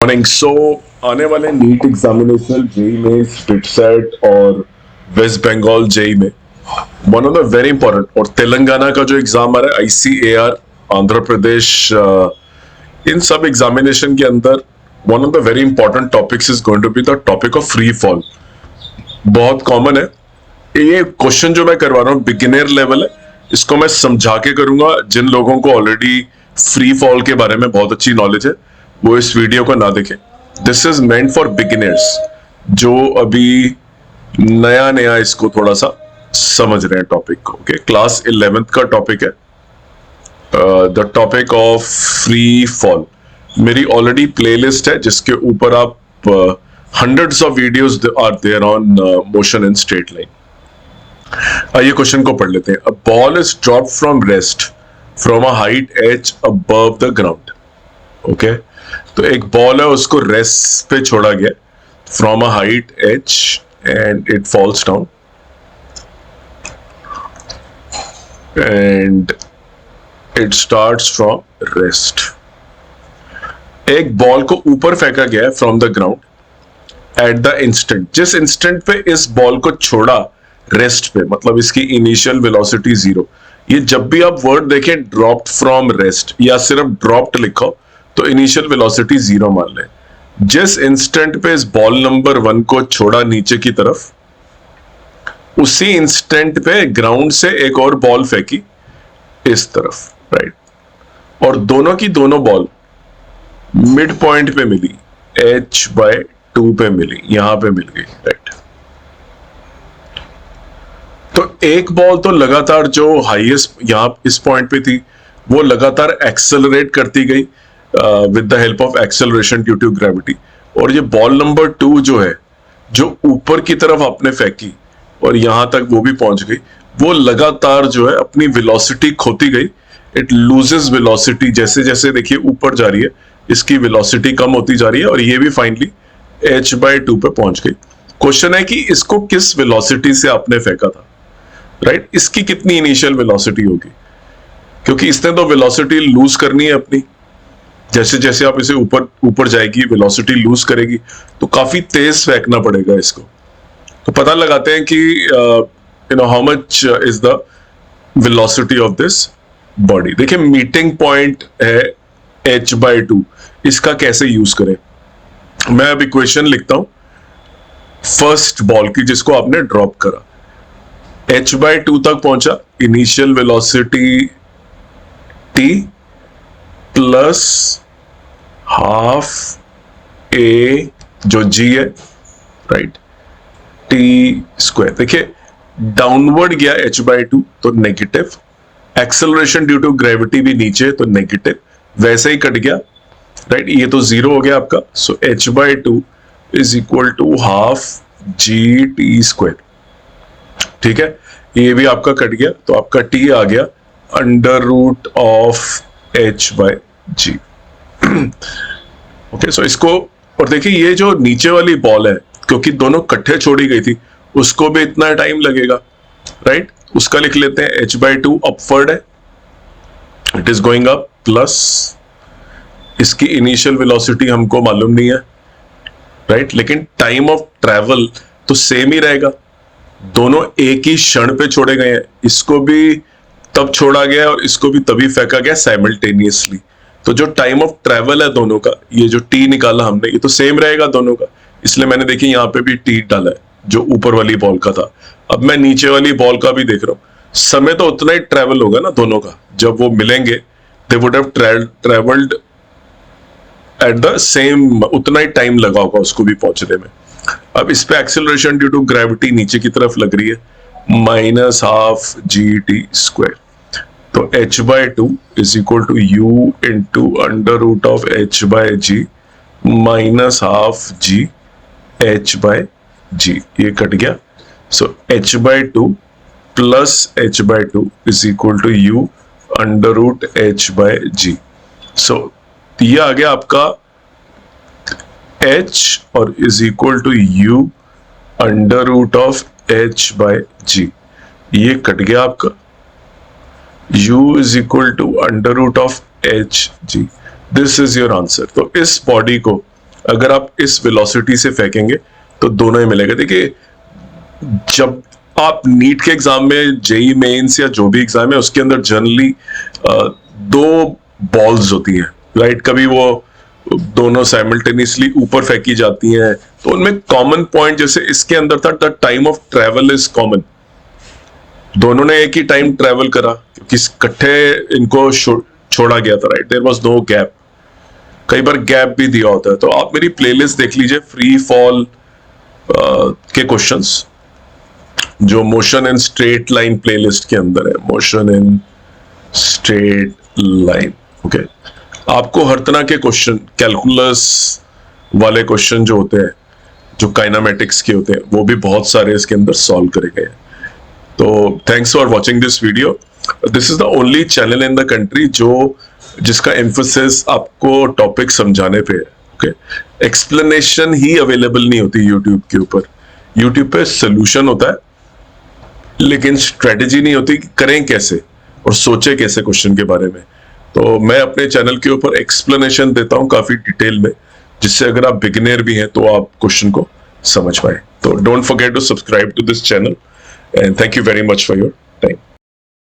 Morning. आने वाले NEET examination JEE में, स्पिटसेट और वेस्ट बंगाल जेई में one of the very important, और तेलंगाना का जो एग्जाम आ रहा है आईसीएआर, आंध्र प्रदेश, इन सब एग्जामिनेशन के अंदर one of the very important topics is going to be the topic of free fall. बहुत कॉमन है ये क्वेश्चन जो मैं करवा रहा हूँ, बिगिनर लेवल है। इसको मैं समझा के करूंगा। जिन लोगों को ऑलरेडी फ्री फॉल के बारे में बहुत अच्छी नॉलेज है वो इस वीडियो को ना देखें। This is meant for beginners जो अभी नया नया इसको थोड़ा सा समझ रहे हैं टॉपिक को। ओके, क्लास 11th का टॉपिक है the topic of free fall. मेरी ऑलरेडी प्लेलिस्ट है जिसके ऊपर आप hundreds of videos are there on motion in straight line. आइए क्वेश्चन को पढ़ लेते हैं। A ball is dropped from rest from a height h above the ground. Okay, तो एक बॉल है, उसको रेस्ट पे छोड़ा गया from a height h and it falls down and it starts from rest. एक बॉल को ऊपर फेंका गया है from the ground at the instant. जिस इंस्टेंट पे इस बॉल को छोड़ा रेस्ट पे, मतलब इसकी इनिशियल वेलोसिटी 0। ये जब भी आप वर्ड देखें ड्रॉप्ड फ्रॉम रेस्ट या सिर्फ ड्रॉप्ड लिखो तो इनिशियल वेलोसिटी 0 मान लें। जिस इंस्टेंट पे इस बॉल नंबर 1 को छोड़ा नीचे की तरफ, उसी इंस्टेंट पे ग्राउंड से एक और बॉल फेंकी इस तरफ, राइट। और दोनों की दोनों बॉल मिड पॉइंट पे मिली, h/2 पे मिली, यहां पे मिल गई, राइट। तो एक बॉल तो लगातार जो हाईएस्ट यहां इस पॉइंट पे थी वो लगातार एक्सेलरेट करती गई with the help of acceleration due to gravity. और ये बॉल नंबर 2 जो है, जो ऊपर की तरफ आपने फेंकी और यहां तक वो भी पहुंच गई, वो लगातार जो है अपनी वेलोसिटी खोती गई। इट लूजेस वेलोसिटी, जैसे जैसे देखिए ऊपर जा रही है इसकी वेलोसिटी कम होती जा रही है और ये भी फाइनली h/2 पे पहुंच गई। क्वेश्चन है कि इसको किस वेलोसिटी से आपने फेंका था, राइट। इसकी कितनी इनिशियल वेलोसिटी होगी, क्योंकि इसने तो वेलोसिटी लूज करनी है अपनी। जैसे जैसे आप इसे ऊपर ऊपर जाएगी वेलोसिटी लूज करेगी, तो काफी तेज फेंकना पड़ेगा इसको। तो पता लगाते हैं कि how much is the velocity of this body. देखिए मीटिंग पॉइंट है h/2, इसका कैसे यूज करें। मैं अब इक्वेशन लिखता हूं फर्स्ट बॉल की जिसको आपने ड्रॉप करा, h/2 तक पहुंचा, initial velocity t plus half a जो g है, राइट, t²। देखिए डाउनवर्ड गया h/2 तो negative, acceleration due to gravity भी नीचे तो नेगेटिव, वैसे ही कट गया, राइट। ये तो 0 हो गया आपका। So h/2 is equal to half g t²। ठीक है, ये भी आपका कट गया तो आपका t आ गया √h/g। ओके, सो इसको, और देखिए ये जो नीचे वाली बॉल है, क्योंकि दोनों कट्ठे छोड़ी गई थी, उसको भी इतना टाइम लगेगा, राइट। उसका लिख लेते हैं h/2 अपवर्ड है, it is going up, plus इसकी इनिशियल वेलोसिटी हमको मालूम नहीं है, राइट, लेकिन टाइम ऑफ ट्रेवल तो सेम ही रहेगा। दोनों एक ही क्षण पे छोड़े गए हैं, इसको भी तब छोड़ा गया और इसको भी तभी फेंका गया साइमल्टेनियसली। तो जो टाइम ऑफ ट्रेवल है दोनों का, ये जो टी निकाला हमने, ये तो सेम रहेगा दोनों का, इसलिए मैंने देखिए यहाँ पे भी टी डाला है जो ऊपर वाली बॉल का था। अब मैं नीचे वाली बॉल का भी देख रहा हूँ, समय तो उतना ही ट्रेवल होगा ना दोनों का। जब वो मिलेंगे they would have travelled at the same, उतना ही टाइम लगा होगा उसको भी पहुंचने में। अब इस पे एक्सेलरेशन ड्यू टू ग्रेविटी नीचे की तरफ लग रही है, -12g t²। तो h/2 is equal to u into √h/g -12g h/g। ये कट गया। So h/2 plus h/2 is equal to u √h/g। So ये आ गया आपका h और is equal to u √h/g। ये कट गया आपका, u is equal to √h/g। This is your answer. तो इस बॉडी को अगर आप इस वेलोसिटी से फेंकेंगे तो दोनों ही मिलेगा। देखिए, जब आप नीट के एग्जाम में, जेई मेंस या जो भी एग्जाम है, उसके अंदर जनरली दो बॉल्स होती हैं, राइट? कभी वो दोनों साइमल्टेनियसली ऊपर फेंकी जाती हैं, तो उनमें कॉमन पॉइंट, जैसे इसके अंदर था, the time of travel is common. दोनों ने एक ही टाइम ट्रेवल करा क्योंकि इकट्ठे इनको छोड़ा गया था, right? There was no gap. कई बार गैप भी दिया होता है। तो आप मेरी प्लेलिस्ट देख लीजिए, फ्री फॉल के क्वेश्चंस जो motion in straight line playlist के अंदर है, motion in straight line. Okay, आपको हर तरह के क्वेश्चन, कैलकुलस वाले क्वेश्चन जो होते हैं, जो काइनामेटिक्स के होते हैं, वो भी बहुत सारे इसके अंदर सॉल्व करे गए। तो thanks for watching this video. This is the only channel in the country जिसका एम्फोसिस आपको टॉपिक समझाने पे है। ओके, एक्सप्लेनेशन ही अवेलेबल नहीं होती यूट्यूब के ऊपर। यूट्यूब पे सोल्यूशन होता है, लेकिन स्ट्रेटेजी नहीं होती कि करें कैसे और सोचे कैसे क्वेश्चन के बारे में। तो मैं अपने चैनल के ऊपर एक्सप्लेनेशन देता हूं काफी डिटेल में, जिससे अगर आप बिगिनर भी हैं तो आप क्वेश्चन को समझ पाए। तो don't forget to subscribe to this channel, and thank you very much for your